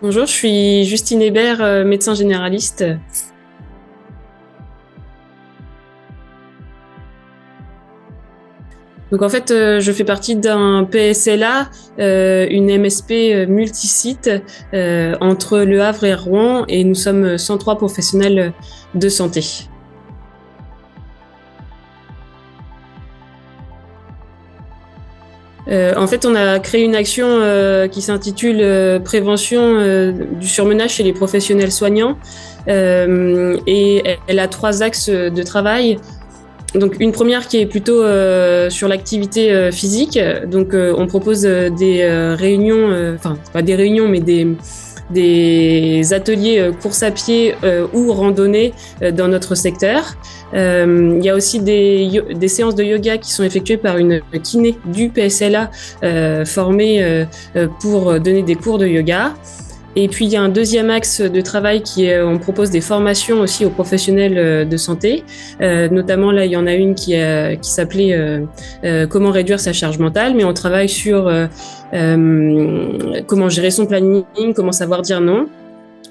Bonjour, je suis Justine Hébert, médecin généraliste. Donc en fait, je fais partie d'un PSLA, une MSP multisite entre Le Havre et Rouen, et nous sommes 103 professionnels de santé. En fait, on a créé une action qui s'intitule Prévention du surmenage chez les professionnels soignants, et elle a 3 axes de travail. Donc une première qui est plutôt sur l'activité physique. Donc on propose des réunions, enfin pas des réunions, mais des ateliers course à pied ou randonnée dans notre secteur. Il y a aussi des séances de yoga qui sont effectuées par une kiné du PSLA formée pour donner des cours de yoga. Et puis, il y a un deuxième axe de travail qui est, on propose des formations aussi aux professionnels de santé. Notamment, là, il y en a une qui s'appelait Comment réduire sa charge mentale, mais on travaille sur comment gérer son planning, comment savoir dire non.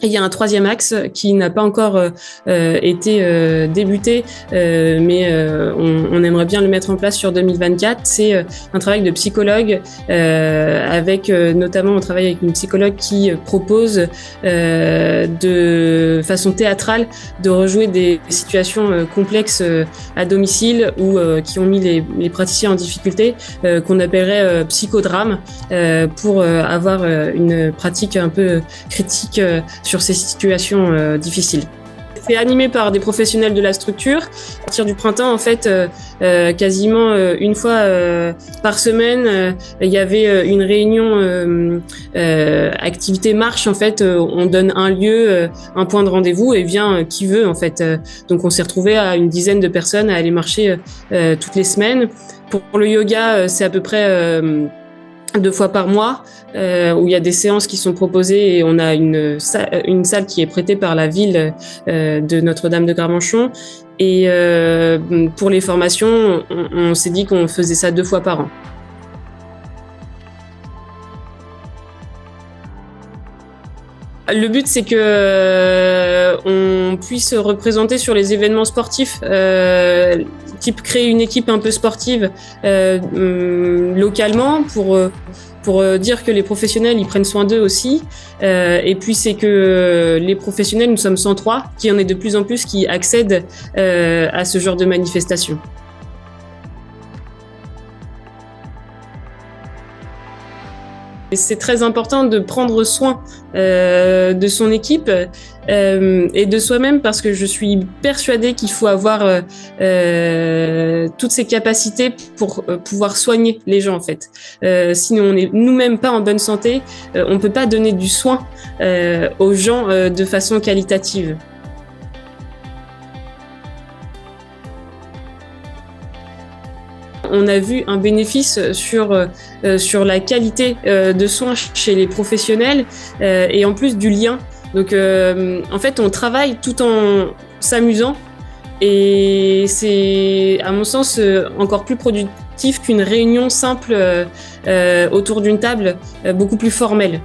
Et il y a un troisième axe qui n'a pas encore été débuté, mais on aimerait bien le mettre en place sur 2024. C'est un travail de psychologue, avec notamment on travaille avec une psychologue qui propose de façon théâtrale de rejouer des situations complexes à domicile ou qui ont mis les praticiens en difficulté, qu'on appellerait psychodrame, pour avoir une pratique un peu critique sur ces situations difficiles. C'est animé par des professionnels de la structure. À partir du printemps, en fait, quasiment une fois par semaine, il y avait une réunion activité marche. En fait, on donne un lieu, un point de rendez-vous et vient qui veut. En fait, donc on s'est retrouvé à une dizaine de personnes à aller marcher toutes les semaines. Pour le yoga, c'est à peu près 2 fois par mois, où il y a des séances qui sont proposées et on a une salle qui est prêtée par la ville de Notre-Dame de Gravenchon. Et pour les formations, on s'est dit qu'on faisait ça 2 fois par an. Le but, c'est que on puisse représenter sur les événements sportifs, type créer une équipe un peu sportive localement pour dire que les professionnels ils prennent soin d'eux aussi. Et puis c'est que les professionnels, nous sommes 103, qu'il y en ait de plus en plus qui accèdent à ce genre de manifestations. Et c'est très important de prendre soin de son équipe et de soi-même, parce que je suis persuadée qu'il faut avoir toutes ces capacités pour pouvoir soigner les gens en fait. Sinon on n'est nous-mêmes pas en bonne santé, on peut pas donner du soin aux gens de façon qualitative. On a vu un bénéfice sur la qualité de soins chez les professionnels et en plus du lien. Donc en fait, on travaille tout en s'amusant et c'est, à mon sens, encore plus productif qu'une réunion simple autour d'une table, beaucoup plus formelle.